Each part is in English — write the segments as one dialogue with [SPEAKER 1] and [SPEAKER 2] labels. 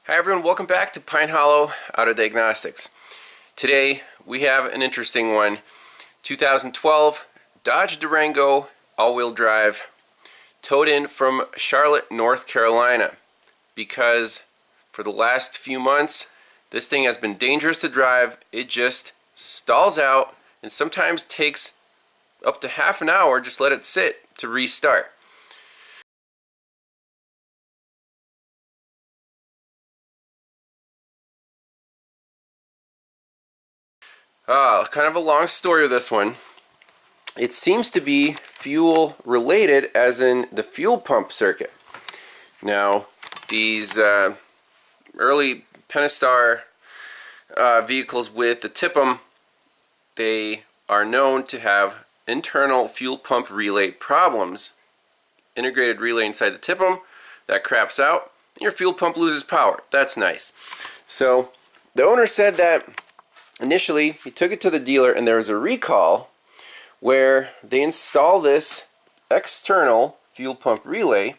[SPEAKER 1] Hi everyone, welcome back to Pine Hollow Auto Diagnostics. Today we have an interesting one. 2012 Dodge Durango all-wheel drive towed in from Charlotte, North Carolina, because for the last few months this thing has been dangerous to drive. It just stalls out and sometimes takes up to half an hour, just let it sit, to restart. Kind of a long story with this one. It seems to be fuel related, as in the fuel pump circuit. Now, these early Pentastar vehicles with the TIPM, they are known to have internal fuel pump relay problems. Integrated relay inside the TIPM, that craps out, and your fuel pump loses power. That's nice. So, the owner said that initially he took it to the dealer and there was a recall where they install this external fuel pump relay,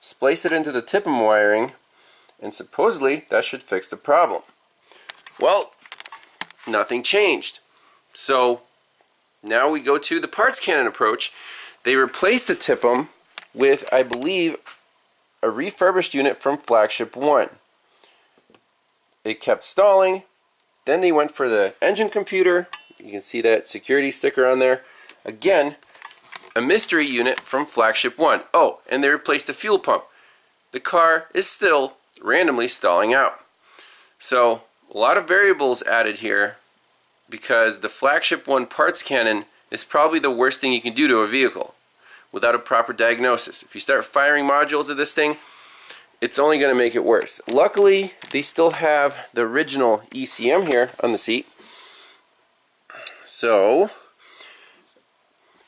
[SPEAKER 1] splice it into the TIPM wiring, and supposedly that should fix the problem. Well, nothing changed. So now we go to the parts cannon approach. They replaced the TIPM with, I believe, a refurbished unit from Flagship 1. It kept stalling. Then they went for the engine computer. You can see that security sticker on there. Again, a mystery unit from Flagship 1. Oh, and they replaced the fuel pump. The car is still randomly stalling out. So, a lot of variables added here, because the Flagship 1 parts cannon is probably the worst thing you can do to a vehicle without a proper diagnosis. If you start firing modules of this thing, it's only going to make it worse. Luckily, they still have the original ECM here on the seat. So,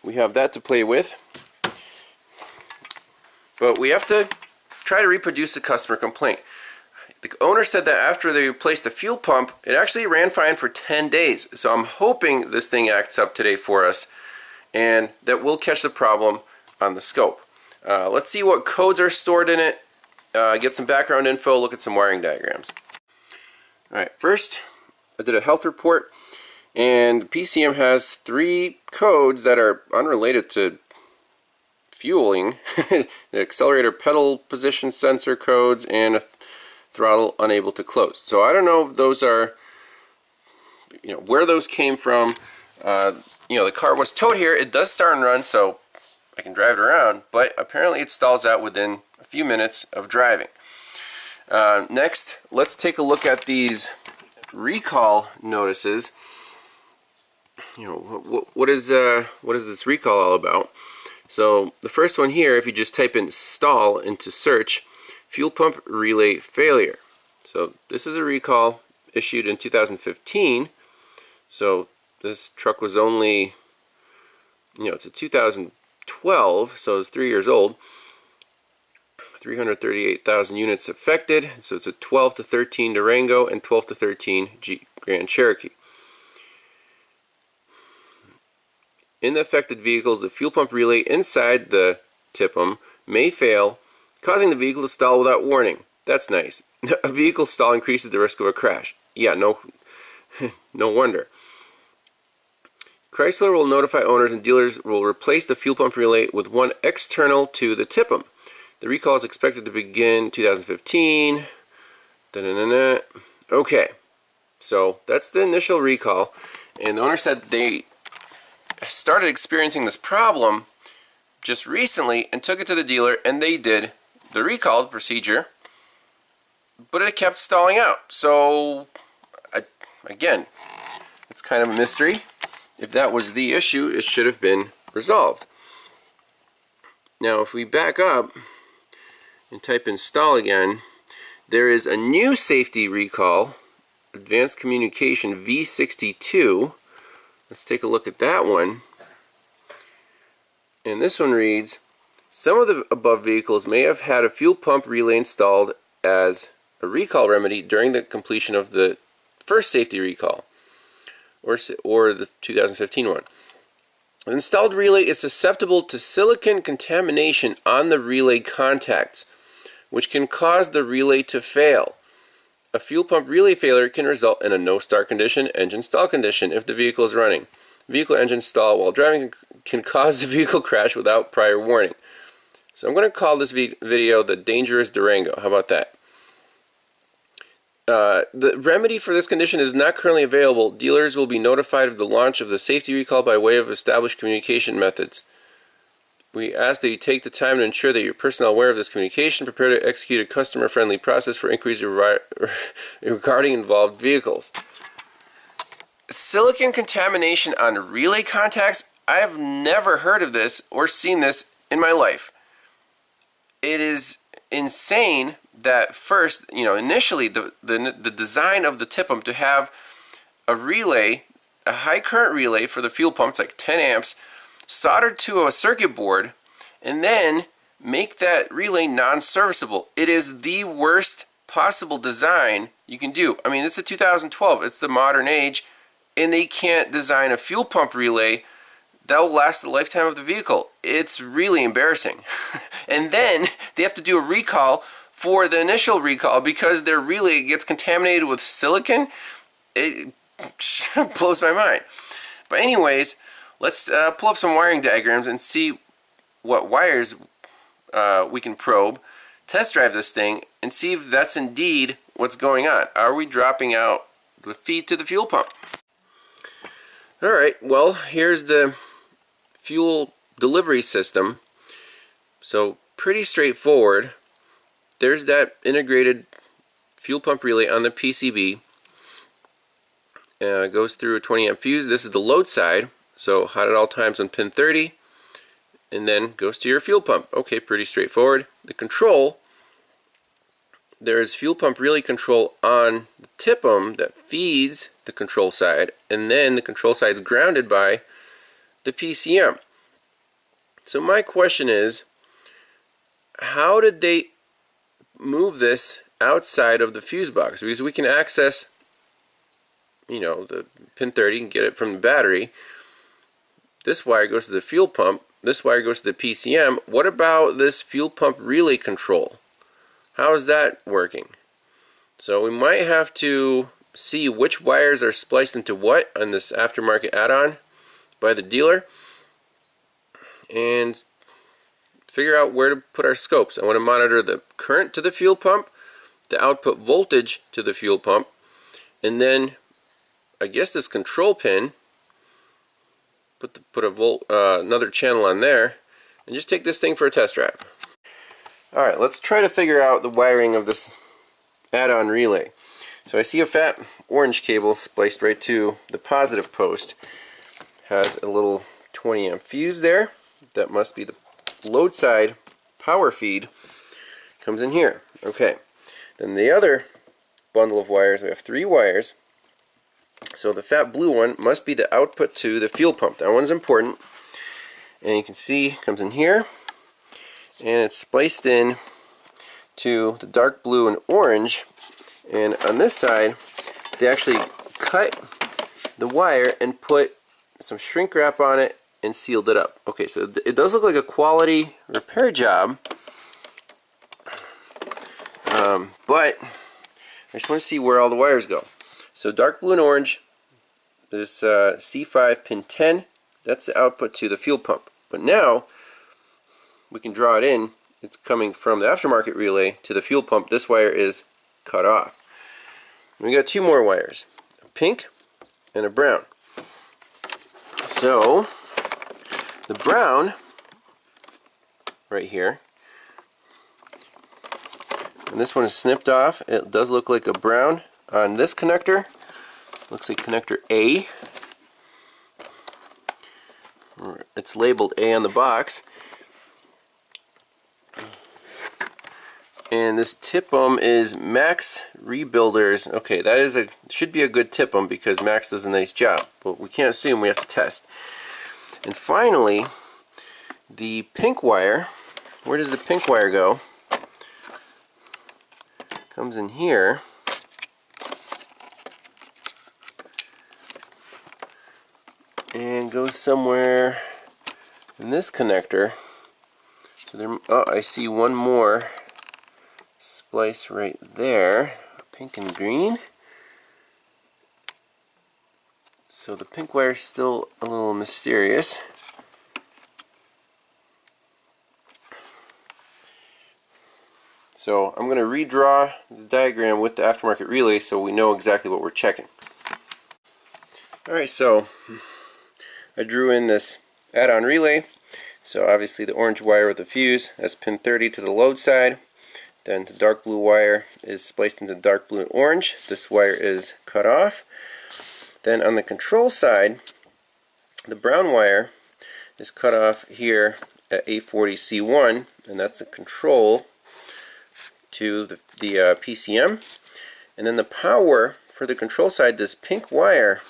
[SPEAKER 1] we have that to play with. But we have to try to reproduce the customer complaint. The owner said that after they replaced the fuel pump, it actually ran fine for 10 days. So I'm hoping this thing acts up today for us, and that we'll catch the problem on the scope. Let's see what codes are stored in it. Get some background info, look at some wiring diagrams. Alright, first I did a health report, and the PCM has 3 codes that are unrelated to fueling. The accelerator pedal position sensor codes and a throttle unable to close. So I don't know if those are, where those came from. The car was towed here. It does start and run, so I can drive it around, but apparently it stalls out within a few minutes of driving. Next, let's take a look at these recall notices. What is this recall all about? So the first one here, if you just type in stall into search, fuel pump relay failure. So this is a recall issued in 2015. So this truck was only, it's a 2012, so it's 3 years old. 338,000 units affected, so it's a 12 to 13 Durango and 12 to 13 Grand Cherokee. In the affected vehicles, the fuel pump relay inside the TIPM may fail, causing the vehicle to stall without warning. That's nice. A vehicle stall increases the risk of a crash. Yeah, no wonder. Chrysler will notify owners, and dealers will replace the fuel pump relay with one external to the TIPM. The recall is expected to begin 2015. Okay, so that's the initial recall, and the owner said they started experiencing this problem just recently and took it to the dealer, and they did the recall procedure, but it kept stalling out. So again, it's kind of a mystery. If that was the issue, it should have been resolved. Now if we back up and type install again, there is a new safety recall, Advanced Communication V62. Let's take a look at that one. And this one reads, some of the above vehicles may have had a fuel pump relay installed as a recall remedy during the completion of the first safety recall, or the 2015 one. The installed relay is susceptible to silicon contamination on the relay contacts, which can cause the relay to fail. A fuel pump relay failure can result in a no start condition, engine stall condition if the vehicle is running. Vehicle engine stall while driving can cause the vehicle crash without prior warning. So I'm going to call this video the Dangerous Durango. How about that? The remedy for this condition is not currently available. Dealers will be notified of the launch of the safety recall by way of established communication methods. We ask that you take the time to ensure that your personnel are aware of this communication, prepare to execute a customer-friendly process for inquiries regarding involved vehicles. Silicon contamination on relay contacts? I have never heard of this or seen this in my life. It is insane that first, initially the design of the TIPM to have a relay, a high current relay for the fuel pump, it's like 10 amps, soldered to a circuit board, and then make that relay non-serviceable. It is the worst possible design you can do. I mean, it's a 2012, it's the modern age, and they can't design a fuel pump relay that will last the lifetime of the vehicle. It's really embarrassing. And then they have to do a recall for the initial recall because their relay gets contaminated with silicon. It blows my mind. But anyways, let's pull up some wiring diagrams and see what wires we can probe, test drive this thing, and see if that's indeed what's going on. Are we dropping out the feed to the fuel pump? Alright, well, here's the fuel delivery system. So pretty straightforward. There's that integrated fuel pump relay on the PCB. Goes through a 20 amp fuse. This is the load side, so hot at all times on pin 30, and then goes to your fuel pump. Okay, pretty straightforward. The control, there's fuel pump relay control on the TIPM that feeds the control side, and then the control side is grounded by the PCM. So my question is, how did they move this outside of the fuse box? Because we can access, the pin 30 and get it from the battery. This wire goes to the fuel pump. This wire goes to the PCM. What about this fuel pump relay control? How is that working? So we might have to see which wires are spliced into what on this aftermarket add-on by the dealer and figure out where to put our scopes. I want to monitor the current to the fuel pump, the output voltage to the fuel pump, and then I guess this control pin, put another channel on there, and just take this thing for a test drive. Alright, let's try to figure out the wiring of this add-on relay. So I see a fat orange cable spliced right to the positive post. Has a little 20 amp fuse there. That must be the load side power feed. Comes in here. Okay. Then the other bundle of wires, we have 3 wires. So the fat blue one must be the output to the fuel pump. That one's important. And you can see, comes in here. And it's spliced in to the dark blue and orange. And on this side, they actually cut the wire and put some shrink wrap on it and sealed it up. Okay, so it does look like a quality repair job. But I just want to see where all the wires go. So dark blue and orange, this C5 pin 10, that's the output to the fuel pump. But now we can draw it in. It's coming from the aftermarket relay to the fuel pump. This wire is cut off. We got 2 more wires, a pink and a brown. So the brown right here, and this one is snipped off. It does look like a brown on this connector. Looks like connector A. It's labeled A on the box. And this TIPM is Max Rebuilders. Okay, that is should be a good TIPM because Max does a nice job, but we can't assume, we have to test. And finally, the pink wire. Where does the pink wire go? Comes in here. And goes somewhere in this connector. So there, oh, I see one more splice right there, pink and green. So the pink wire is still a little mysterious. So I'm going to redraw the diagram with the aftermarket relay so we know exactly what we're checking. Alright, so I drew in this add-on relay. So obviously the orange wire with the fuse, that's pin 30 to the load side. Then the dark blue wire is spliced into dark blue and orange. This wire is cut off. Then on the control side, the brown wire is cut off here at 840 C1, and that's the control to the PCM. And then the power for the control side, this pink wire,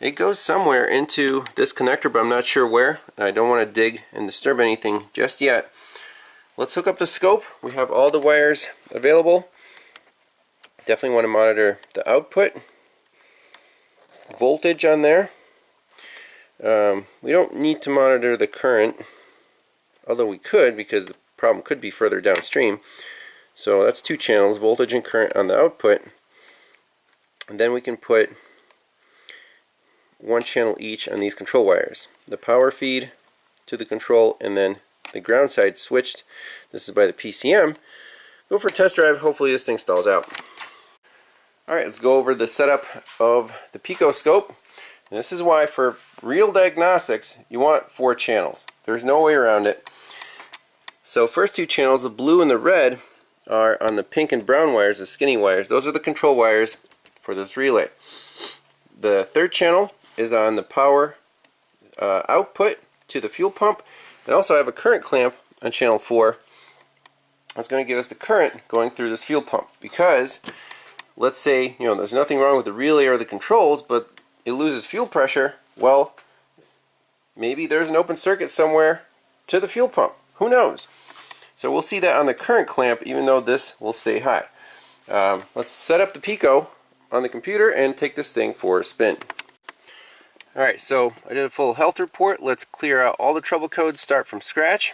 [SPEAKER 1] it goes somewhere into this connector, but I'm not sure where. I don't want to dig and disturb anything just yet. Let's hook up the scope. We have all the wires available. Definitely want to monitor the output voltage on there. We don't need to monitor the current, although we could, because the problem could be further downstream. So that's 2 channels, voltage and current on the output. And then we can put 1 channel each on these control wires. The power feed to the control, and then the ground side switched. This is by the PCM. Go for a test drive. Hopefully this thing stalls out. Alright, let's go over the setup of the Pico scope. And this is why for real diagnostics you want 4 channels. There's no way around it. So first 2 channels, the blue and the red, are on the pink and brown wires, the skinny wires. Those are the control wires for this relay. The third channel is on the power output to the fuel pump, and also I have a current clamp on channel 4. That's going to give us the current going through this fuel pump, because let's say there's nothing wrong with the relay or the controls, but it loses fuel pressure. Well, maybe there's an open circuit somewhere to the fuel pump. Who knows? So we'll see that on the current clamp, even though this will stay high. Let's set up the Pico on the computer and take this thing for a spin. Alright, so I did a full health report. Let's clear out all the trouble codes, start from scratch.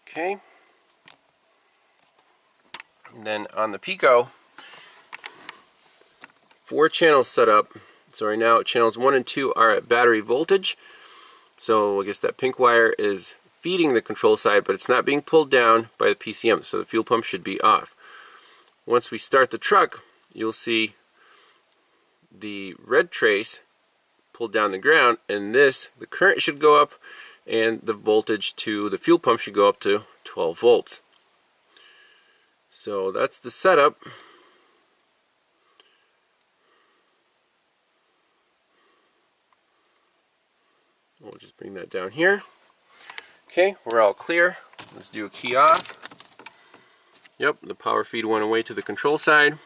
[SPEAKER 1] Okay. And then on the Pico, 4 channels set up. So right now channels 1 and 2 are at battery voltage. So I guess that pink wire is feeding the control side, but it's not being pulled down by the PCM, so the fuel pump should be off. Once we start the truck, you'll see the red trace pulled down the ground, and the current should go up, and the voltage to the fuel pump should go up to 12 volts. So that's the setup. We'll just bring that down here. Okay, we're all clear. Let's do a key off. Yep, the power feed went away to the control side.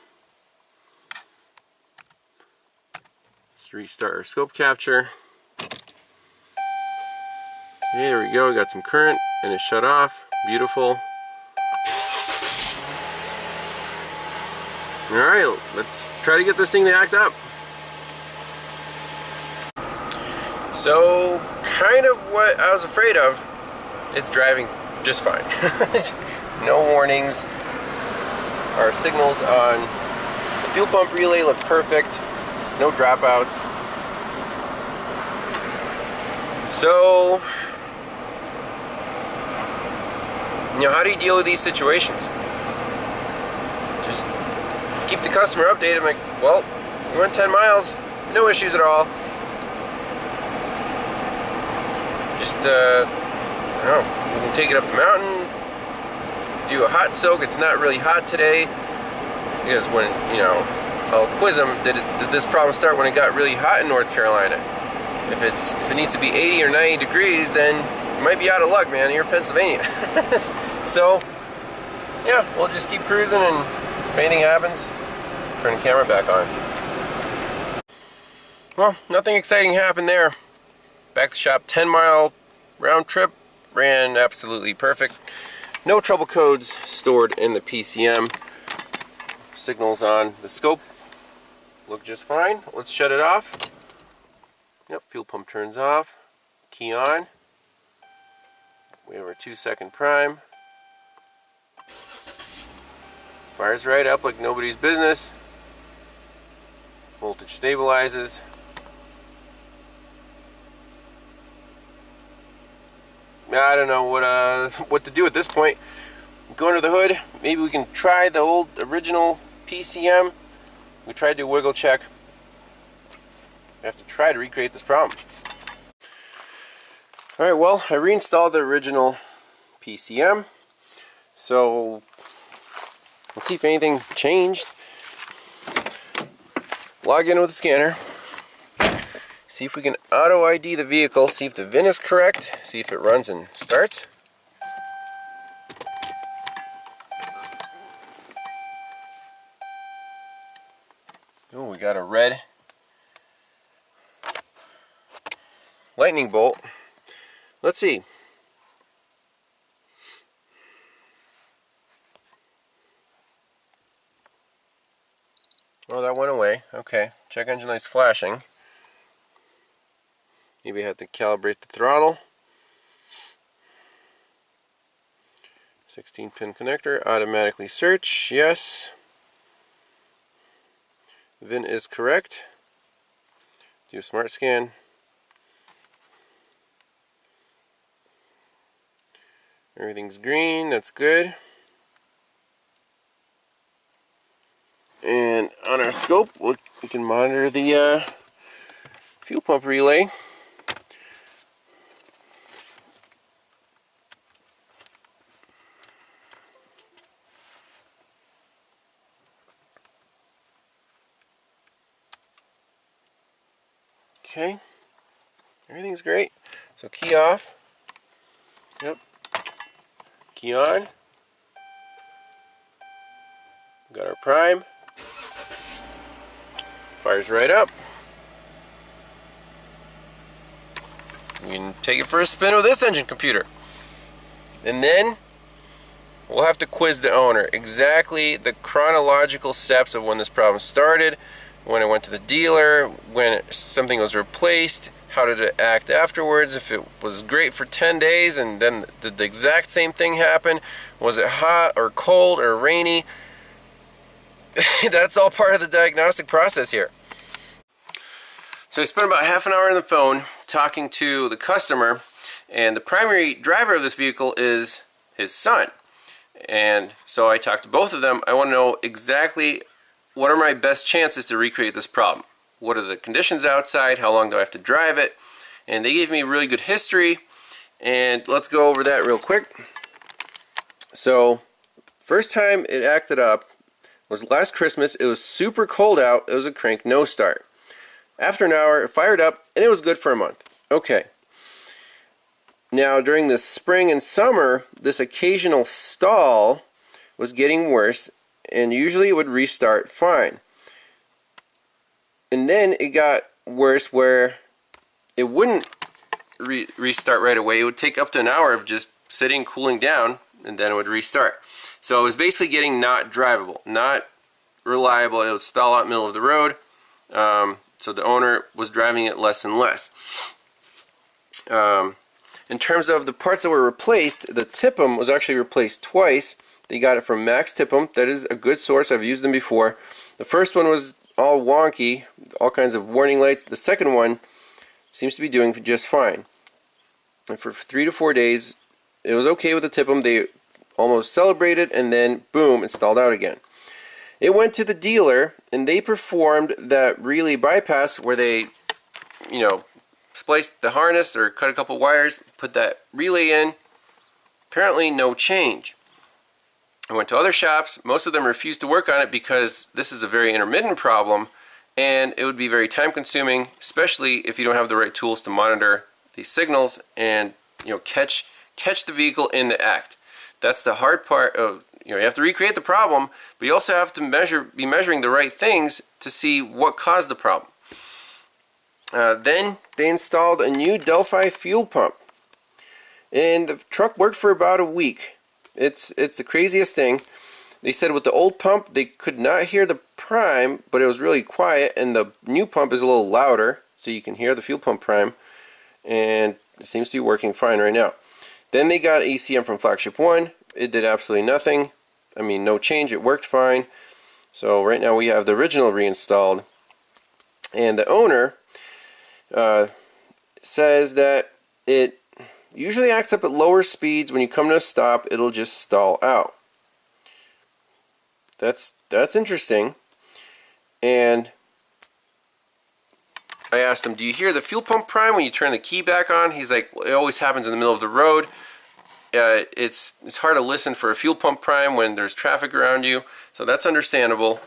[SPEAKER 1] Let's restart our scope capture. Okay, there we go, we got some current and it shut off. Beautiful. Alright, let's try to get this thing to act up. So, kind of what I was afraid of. It's driving just fine. No warnings. Our signals on the fuel pump relay look perfect. No dropouts. So, how do you deal with these situations? Just keep the customer updated. I'm like, well, we went 10 miles, no issues at all. Just, I don't know, we can take it up the mountain, do a hot soak. It's not really hot today, because when, I'll quiz them, did this problem start when it got really hot in North Carolina? If it needs to be 80 or 90 degrees, then you might be out of luck, man. You're in Pennsylvania. So, yeah, we'll just keep cruising, and if anything happens, turn the camera back on. Well, nothing exciting happened there. Back to the shop, 10-mile round trip, ran absolutely perfect. No trouble codes stored in the PCM. Signals on the scope look just fine. Let's shut it off. Yep, fuel pump turns off. Key on. We have our 2-second prime. Fires right up like nobody's business. Voltage stabilizes. I don't know what to do at this point. Go under the hood. Maybe we can try the old original PCM. We tried to wiggle check. We have to try to recreate this problem. Alright, well, I reinstalled the original PCM. So let's see if anything changed. Log in with the scanner. See if we can auto ID the vehicle, see if the VIN is correct, see if it runs and starts. Oh, we got a red lightning bolt. Let's see. Oh, that went away. Okay, check engine light's flashing. Maybe I have to calibrate the throttle. 16-pin connector, automatically search, yes. VIN is correct. Do a smart scan. Everything's green, that's good. And on our scope, we can monitor the fuel pump relay. Okay, everything's great. So key off. Yep. Key on. Got our prime. Fires right up. We can take it for a spin with this engine computer. And then we'll have to quiz the owner. Exactly the chronological steps of when this problem started, when it went to the dealer, when something was replaced, how did it act afterwards, if it was great for 10 days and then did the exact same thing happen, was it hot or cold or rainy. That's all part of the diagnostic process here. So I spent about half an hour on the phone talking to the customer, and the primary driver of this vehicle is his son. And so I talked to both of them. I want to know exactly what are my best chances to recreate this problem. What are the conditions outside? How long do I have to drive it? And they gave me a really good history, and let's go over that real quick. So first time it acted up was last Christmas. It was super cold out. It was a crank no start. After an hour, it fired up, and it was good for a month. Okay. Now, during the spring and summer, this occasional stall was getting worse, and usually it would restart fine. And then it got worse where it wouldn't restart right away. It would take up to an hour of just sitting, cooling down, and then it would restart. So it was basically getting not drivable, not reliable. It would stall out in the middle of the road. So the owner was driving it less and less. In terms of the parts that were replaced, the TIPM was actually replaced twice. They got it from Max TIPM. That is a good source. I've used them before. The first one was all wonky, all kinds of warning lights. The second one seems to be doing just fine. And for 3 to 4 days, it was okay with the TIPM. They almost celebrated, and then boom, it stalled out again. It went to the dealer, and they performed that relay bypass where they, spliced the harness or cut a couple wires, put that relay in. Apparently no change. I went to other shops. Most of them refused to work on it because this is a very intermittent problem, and it would be very time consuming, especially if you don't have the right tools to monitor these signals and catch the vehicle in the act. That's the hard part of, you have to recreate the problem, but you also have to be measuring the right things to see what caused the problem. Then they installed a new Delphi fuel pump, and the truck worked for about a week. It's the craziest thing. They said with the old pump they could not hear the prime, but it was really quiet, and the new pump is a little louder, so you can hear the fuel pump prime, and it seems to be working fine right now. Then they got ECM from Flagship 1. It did absolutely nothing. I mean, no change. It worked fine. So right now we have the original reinstalled, and the owner says that it usually acts up at lower speeds. When you come to a stop, it'll just stall out. That's interesting. And I asked him, do you hear the fuel pump prime when you turn the key back on? He's like, well, it always happens in the middle of the road. It's hard to listen for a fuel pump prime when there's traffic around you, so that's understandable.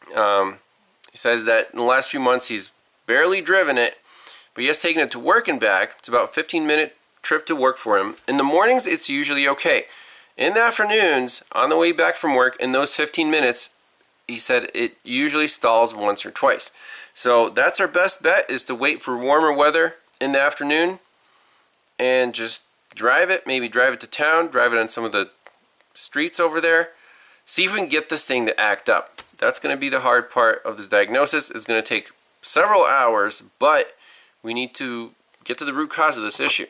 [SPEAKER 1] He says that in the last few months he's barely driven it, but he has taken it to work and back. It's about a 15-minute trip to work for him. In the mornings, it's usually okay. In the afternoons, on the way back from work, in those 15 minutes, he said it usually stalls once or twice. So that's our best bet, is to wait for warmer weather in the afternoon and just drive it, maybe drive it to town, drive it on some of the streets over there. See if we can get this thing to act up. That's going to be the hard part of this diagnosis. It's going to take several hours, but we need to get to the root cause of this issue.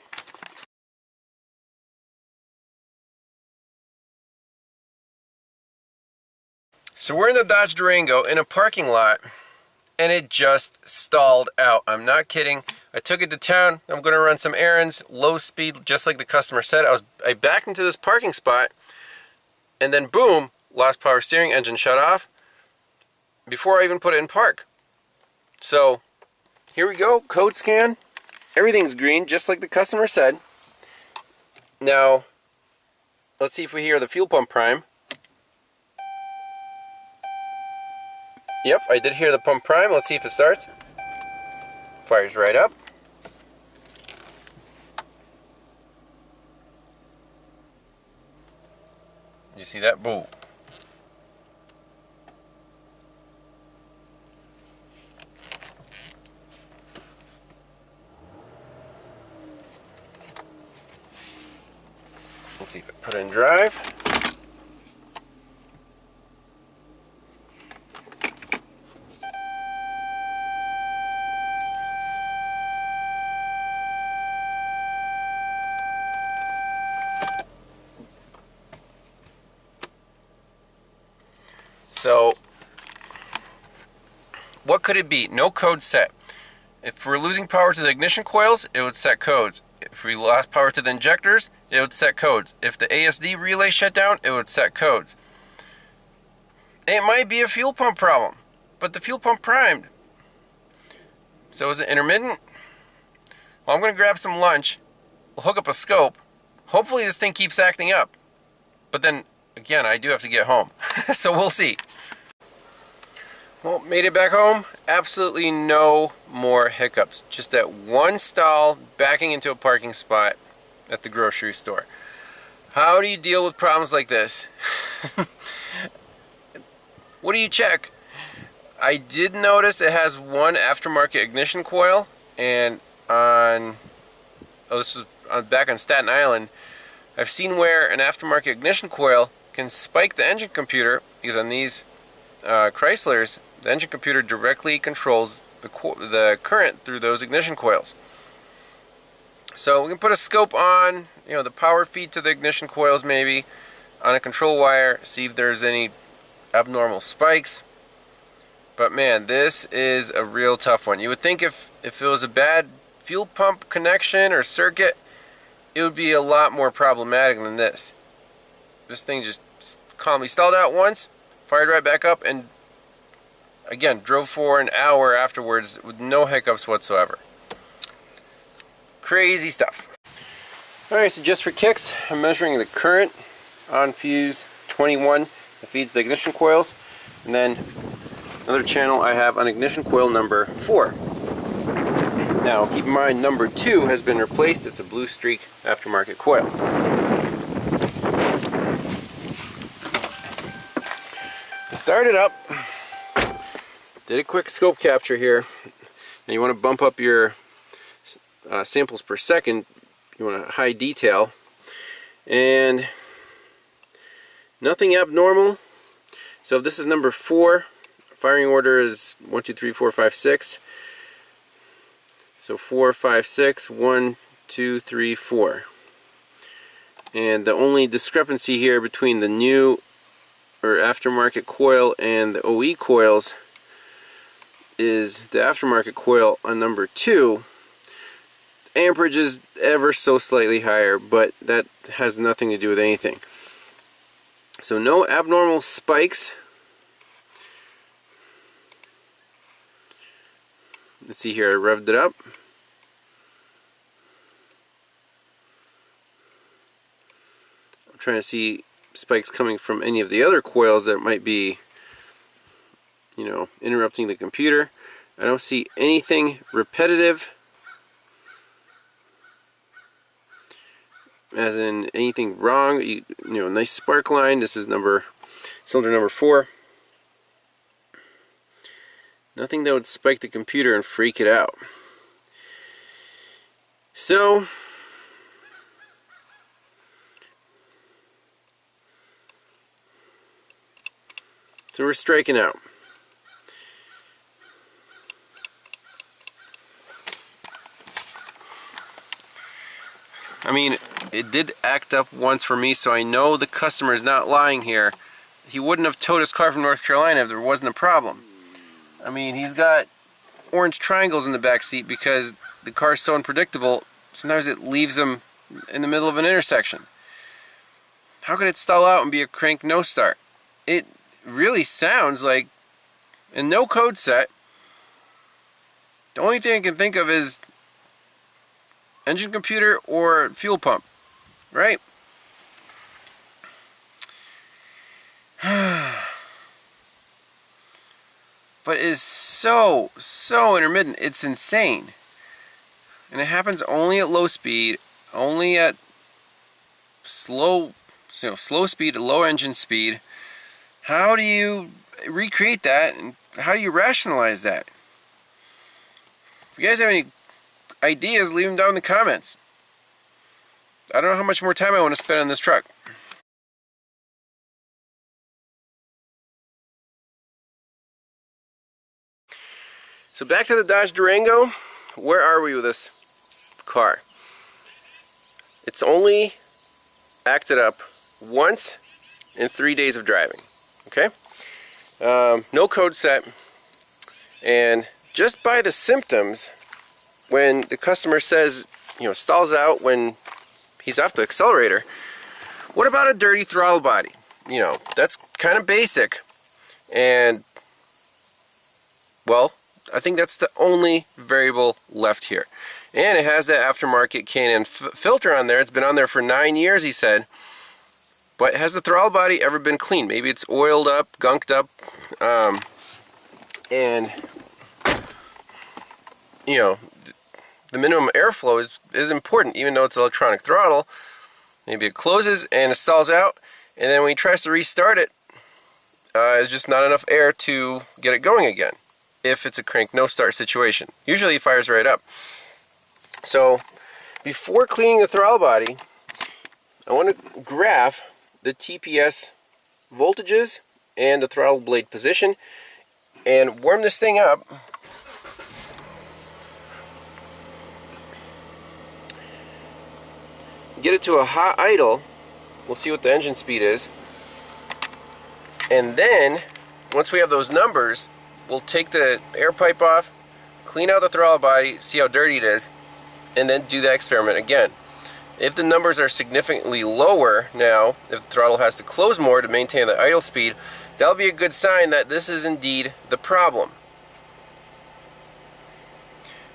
[SPEAKER 1] So we're in the Dodge Durango in a parking lot, and it just stalled out. I'm not kidding. I took it to town. I'm going to run some errands, low speed, just like the customer said. I backed into this parking spot, and then boom, lost power steering, engine shut off before I even put it in park. So here we go, code scan. Everything's green, just like the customer said. Now, let's see if we hear the fuel pump prime. Yep, I did hear the pump prime. Let's see if it starts. Fires right up. You see that? Boom. Let's see if it put it in drive. So, what could it be? No code set. If we're losing power to the ignition coils, it would set codes. If we lost power to the injectors, it would set codes. If the ASD relay shut down, it would set codes. It might be a fuel pump problem, but the fuel pump primed. So is it intermittent? Well, I'm going to grab some lunch. We'll hook up a scope. Hopefully this thing keeps acting up. But then, again, I do have to get home. So we'll see. Well, made it back home. Absolutely no more hiccups. Just that one stall backing into a parking spot at the grocery store. How do you deal with problems like this? What do you check? I did notice it has one aftermarket ignition coil, and this is back on Staten Island, I've seen where an aftermarket ignition coil can spike the engine computer, because on these Chryslers, the engine computer directly controls the current through those ignition coils. So we can put a scope on, the power feed to the ignition coils maybe, on a control wire, see if there's any abnormal spikes. But man, this is a real tough one. You would think if it was a bad fuel pump connection or circuit, it would be a lot more problematic than this. This thing just calmly stalled out once, fired right back up, and again, drove for an hour afterwards with no hiccups whatsoever. Crazy stuff. Alright, so just for kicks, I'm measuring the current on fuse 21 that feeds the ignition coils, and then another channel I have on ignition coil number 4. Now, keep in mind, number 2 has been replaced. It's a Blue Streak aftermarket coil. Start it up. Did a quick scope capture here. Now you want to bump up your samples per second. You want a high detail. And nothing abnormal. So if this is number 4, firing order is 1, 2, 3, 4, 5, 6. So 4, 5, 6, 1, 2, 3, 4. And the only discrepancy here between the new or aftermarket coil and the OE coils is the aftermarket coil on number 2. Amperage is ever so slightly higher, but that has nothing to do with anything. So no abnormal spikes. Let's see here, I revved it up. I'm trying to see spikes coming from any of the other coils that might be, you know, interrupting the computer. I don't see anything repetitive, as in anything wrong. You know, nice spark line. This is cylinder number 4. Nothing that would spike the computer and freak it out. So we're striking out. I mean, it did act up once for me, so I know the customer is not lying here. He wouldn't have towed his car from North Carolina if there wasn't a problem. I mean, he's got orange triangles in the back seat because the car is so unpredictable. Sometimes it leaves him in the middle of an intersection. How could it stall out and be a crank no start? It really sounds like a no code set. The only thing I can think of is engine computer or fuel pump, right? But it is so intermittent. It's insane. And it happens only at low speed, only at slow speed, low engine speed. How do you recreate that, and how do you rationalize that? If you guys have any ideas, leave them down in the comments. I don't know how much more time I want to spend on this truck. So back to the Dodge Durango. Where are we with this car? It's only acted up once in 3 days of driving. Okay? No code set. And just by the symptoms, when the customer says, you know, stalls out when he's off the accelerator, what about a dirty throttle body? You know, that's kind of basic. And, well, I think that's the only variable left here. And it has that aftermarket K&N filter on there. It's been on there for 9 years, he said. But has the throttle body ever been cleaned? Maybe it's oiled up, gunked up, and, you know, the minimum airflow is important, even though it's electronic throttle. Maybe it closes and it stalls out, and then when he tries to restart it, there's just not enough air to get it going again, if it's a crank no start situation. Usually it fires right up. So before cleaning the throttle body, I want to graph the TPS voltages and the throttle blade position and warm this thing up. Get it to a hot idle. We'll see what the engine speed is. And then, once we have those numbers, we'll take the air pipe off, clean out the throttle body, see how dirty it is, and then do that experiment again. If the numbers are significantly lower now, if the throttle has to close more to maintain the idle speed, that'll be a good sign that this is indeed the problem.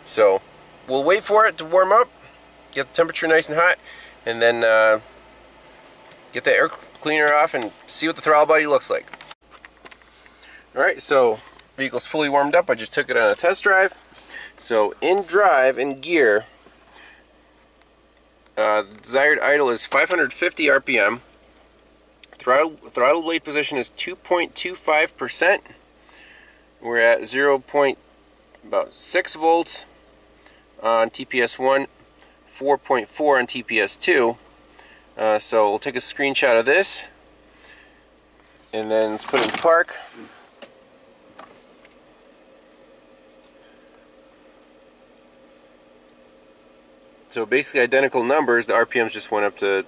[SPEAKER 1] So, we'll wait for it to warm up, get the temperature nice and hot, and then get the air cleaner off and see what the throttle body looks like. Alright, so vehicle's fully warmed up. I just took it on a test drive. So in drive, in gear, desired idle is 550 RPM. Throttle blade position is 2.25%. We're at 0.6 volts on TPS 1, 4.4 on TPS 2. So we'll take a screenshot of this and then let's put it in park. So basically identical numbers, the RPMs just went up to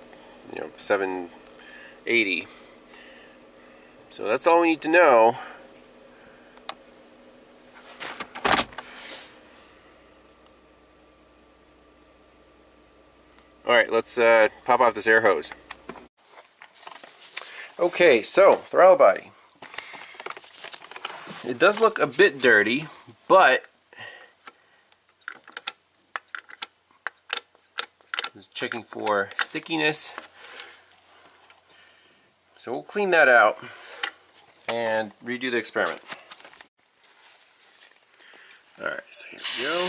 [SPEAKER 1] 780. So that's all we need to know. Alright, let's pop off this air hose. Okay, so throttle body. It does look a bit dirty, but just checking for stickiness. So we'll clean that out and redo the experiment. Alright, so here we go.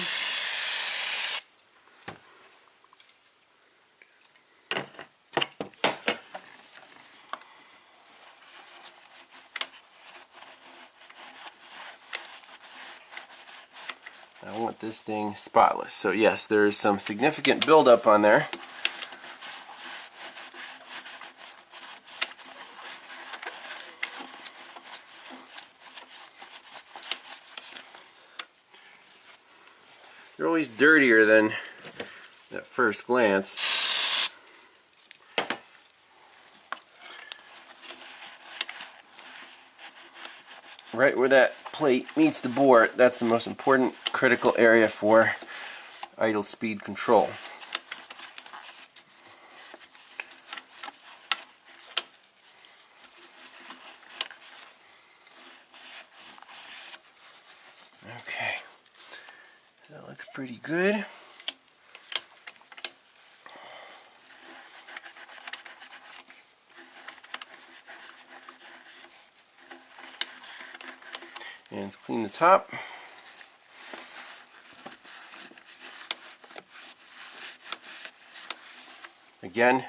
[SPEAKER 1] I want this thing spotless. So yes, there is some significant buildup on there. They're always dirtier than at first glance. Right where that plate meets the bore, that's the most important critical area for idle speed control. Okay, that looks pretty good. And let's clean the top. Again,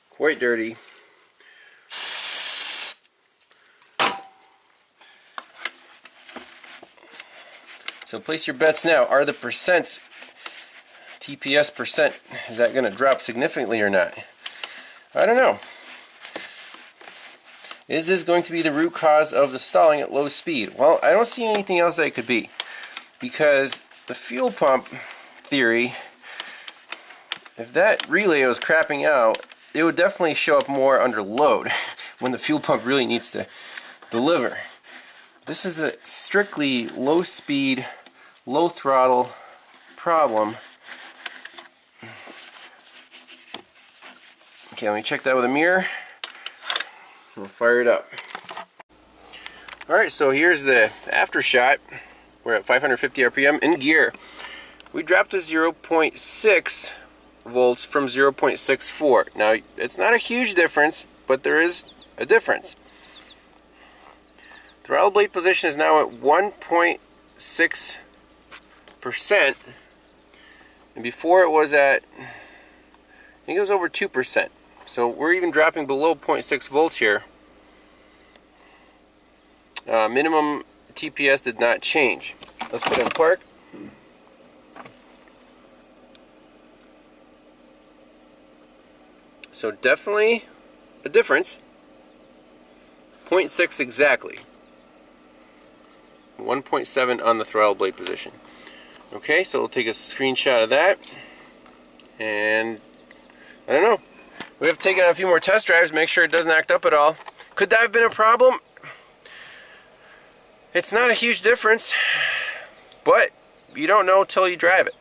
[SPEAKER 1] quite dirty. So place your bets now. Are the percents, TPS percent, is that going to drop significantly or not? I don't know. Is this going to be the root cause of the stalling at low speed? Well, I don't see anything else that it could be, because the fuel pump theory, if that relay was crapping out, it would definitely show up more under load when the fuel pump really needs to deliver. This is a strictly low speed, low throttle problem. Okay, let me check that with a mirror. We'll fire it up. Alright, so here's the after shot. We're at 550 RPM in gear. We dropped to 0.6 volts from 0.64. Now, it's not a huge difference, but there is a difference. Throttle blade position is now at 1.6%, and before it was at, I think it was over 2%. So we're even dropping below 0.6 volts here. Minimum TPS did not change. Let's put it in park. So definitely a difference. 0.6 exactly. 1.7 on the throttle blade position. Okay, so we'll take a screenshot of that. And I don't know. We have taken a few more test drives, make sure it doesn't act up at all. Could that have been a problem? It's not a huge difference, but you don't know till you drive it.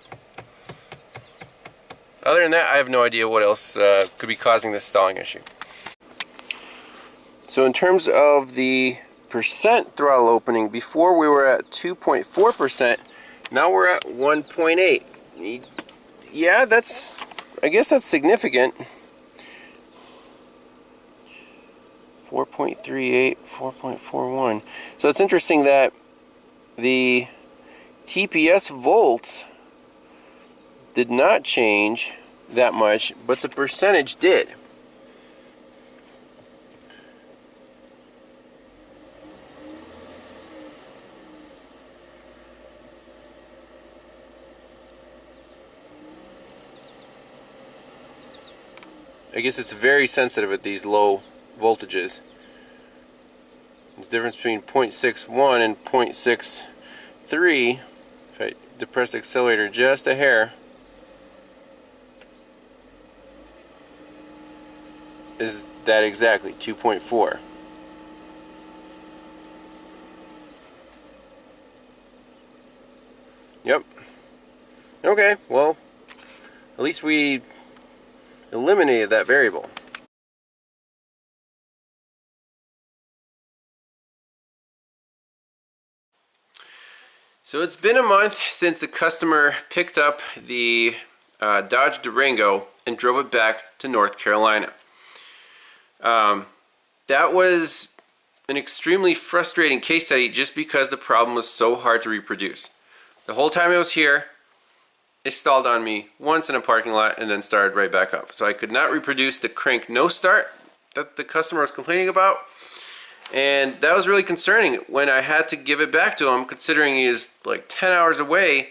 [SPEAKER 1] Other than that, I have no idea what else could be causing this stalling issue. So in terms of the percent throttle opening, before we were at 2.4%, now we're at 1.8. Yeah, I guess that's significant. 4.38, 4.41. So it's interesting that the TPS volts did not change that much, but the percentage did. I guess it's very sensitive at these low voltages. The difference between 0.61 and 0.63, if I depress the accelerator just a hair, is that exactly, 2.4. Yep. Okay, well, at least we eliminated that variable. So it's been a month since the customer picked up the Dodge Durango and drove it back to North Carolina. That was an extremely frustrating case study just because the problem was so hard to reproduce. The whole time it was here, it stalled on me once in a parking lot and then started right back up. So I could not reproduce the crank no start that the customer was complaining about. And that was really concerning when I had to give it back to him, considering he is like 10 hours away.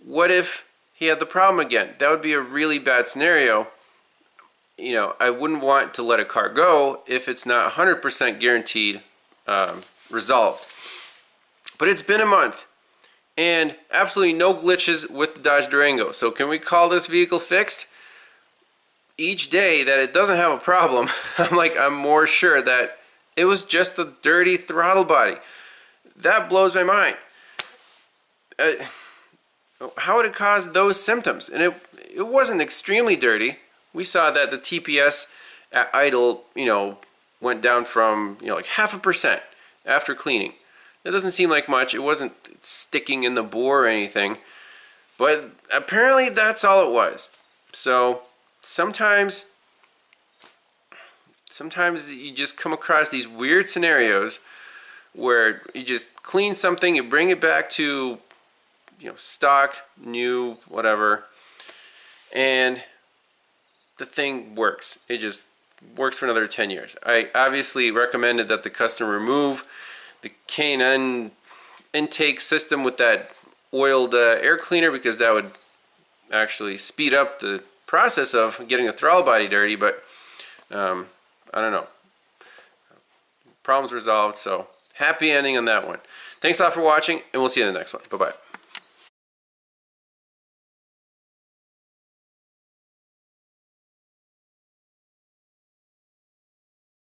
[SPEAKER 1] What if he had the problem again? That would be a really bad scenario. You know, I wouldn't want to let a car go if it's not 100% guaranteed resolved. But it's been a month and absolutely no glitches with the Dodge Durango. So can we call this vehicle fixed? Each day that it doesn't have a problem, I'm more sure that it was just a dirty throttle body. That blows my mind. How would it cause those symptoms? And it wasn't extremely dirty. We saw that the TPS at idle, went down from, like 0.5% after cleaning. That doesn't seem like much. It wasn't sticking in the bore or anything. But apparently that's all it was. So sometimes you just come across these weird scenarios where you just clean something, you bring it back to stock, new, whatever, and the thing works. It just works for another 10 years. I obviously recommended that the customer remove the K&N intake system with that oiled air cleaner because that would actually speed up the process of getting the throttle body dirty, but I don't know. Problem's resolved, so happy ending on that one. Thanks a lot for watching, and we'll see you in the next one. Bye-bye.